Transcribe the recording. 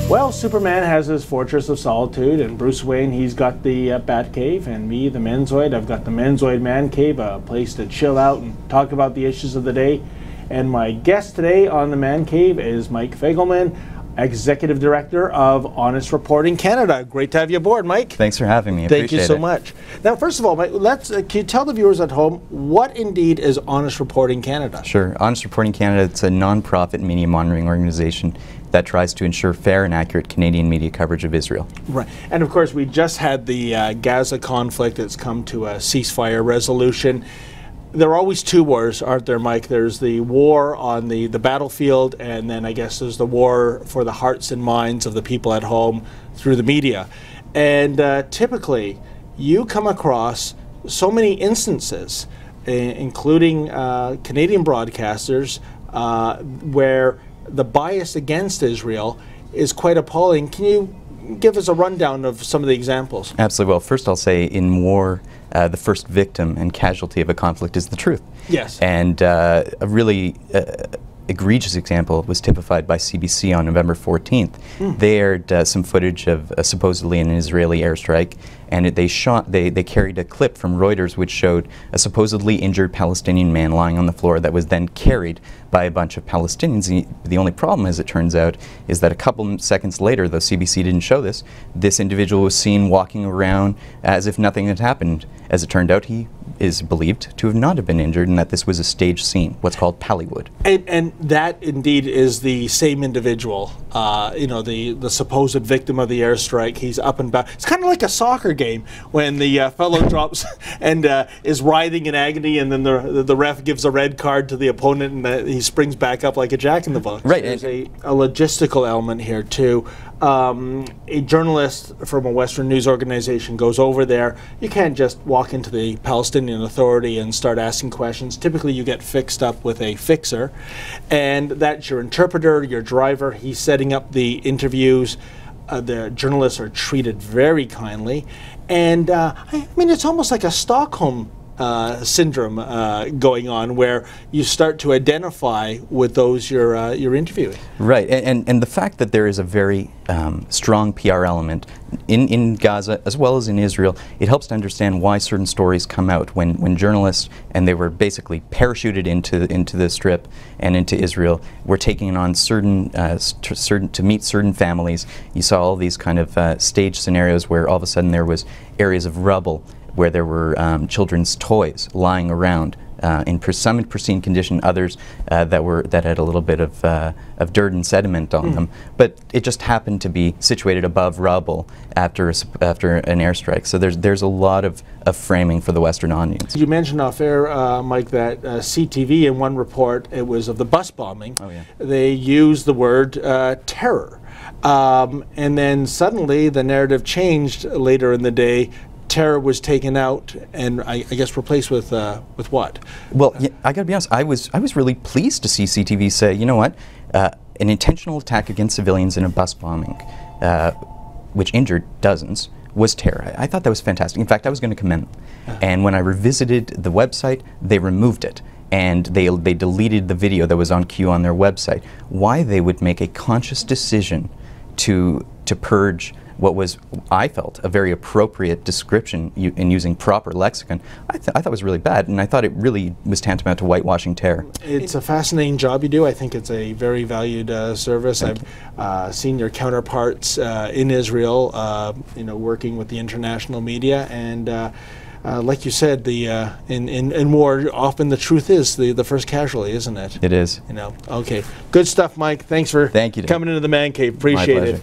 Well, Superman has his fortress of solitude, and Bruce Wayne, he's got the Batcave, and me, the Menzoid, I've got the Menzoid Mancave, a place to chill out and talk about the issues of the day. And my guest today on the Mancave is Mike Fegelman, Executive Director of Honest Reporting Canada. Great to have you aboard, Mike. Thanks for having me. Thank you so much. Now, first of all, Mike, can you tell the viewers at home what indeed is Honest Reporting Canada? Sure. Honest Reporting Canada, it's a non-profit media monitoring organization that tries to ensure fair and accurate Canadian media coverage of Israel. Right. And of course, we just had the Gaza conflict. It's come to a ceasefire resolution. There are always two wars, aren't there, Mike? There's the war on the battlefield, and then I guess there's the war for the hearts and minds of the people at home through the media. And typically, you come across so many instances, including Canadian broadcasters, where the bias against Israel is quite appalling. Can you give us a rundown of some of the examples? Absolutely. Well, first I'll say in war, the first victim and casualty of a conflict is the truth. Yes. And a really egregious example was typified by CBC on November 14th. They aired some footage of supposedly an Israeli airstrike, and they carried a clip from Reuters which showed a supposedly injured Palestinian man lying on the floor that was then carried by a bunch of Palestinians. The only problem, as it turns out, is that a couple seconds later, though CBC didn't show this individual was seen walking around as if nothing had happened. As it turned out, he is believed to have not have been injured, and that this was a staged scene, what's called Pallywood. And that indeed is the same individual, you know, the supposed victim of the airstrike. He's up and back. It's kind of like a soccer game when the fellow drops and is writhing in agony, and then the ref gives a red card to the opponent, and he springs back up like a jack-in-the-box. Right. There's a logistical element here too. A journalist from a Western news organization goes over there. You can't just walk into the Palestinian Authority and start asking questions. Typically you get fixed up with a fixer, and that's your interpreter, your driver. He's setting up the interviews. The journalists are treated very kindly, and I mean, it's almost like a Stockholm syndrome going on, where you start to identify with those you're interviewing. Right, and the fact that there is a very strong PR element in Gaza as well as in Israel, it helps to understand why certain stories come out when journalists, and they were basically parachuted into the Strip and into Israel, were taking on to meet certain families. You saw all these kind of stage scenarios where all of a sudden there was areas of rubble, where there were children's toys lying around some in pristine condition, others that had a little bit of dirt and sediment on them. But it just happened to be situated above rubble after an airstrike. So there's a lot of framing for the Western audience. You mentioned off air, Mike, that CTV in one report, it was of the bus bombing. Oh, yeah. They used the word terror, and then suddenly the narrative changed later in the day. Terror was taken out and I guess replaced with what? Well, yeah, I got to be honest. I was really pleased to see CTV say, you know what, an intentional attack against civilians in a bus bombing, which injured dozens, was terror. I thought that was fantastic. In fact, I was going to commend them. And when I revisited the website, they removed it. And they deleted the video that was on cue on their website. Why they would make a conscious decision to purge what was, I felt, a very appropriate description in using proper lexicon, I thought was really bad, and I thought it really was tantamount to whitewashing terror. It's a fascinating job you do. I think it's a very valued service. I've seen your counterparts in Israel, you know, working with the international media, and like you said, in war, often the truth is the first casualty, isn't it? It is. You know. Okay. Good stuff, Mike. Thanks for coming into the Man Cave. Appreciate it.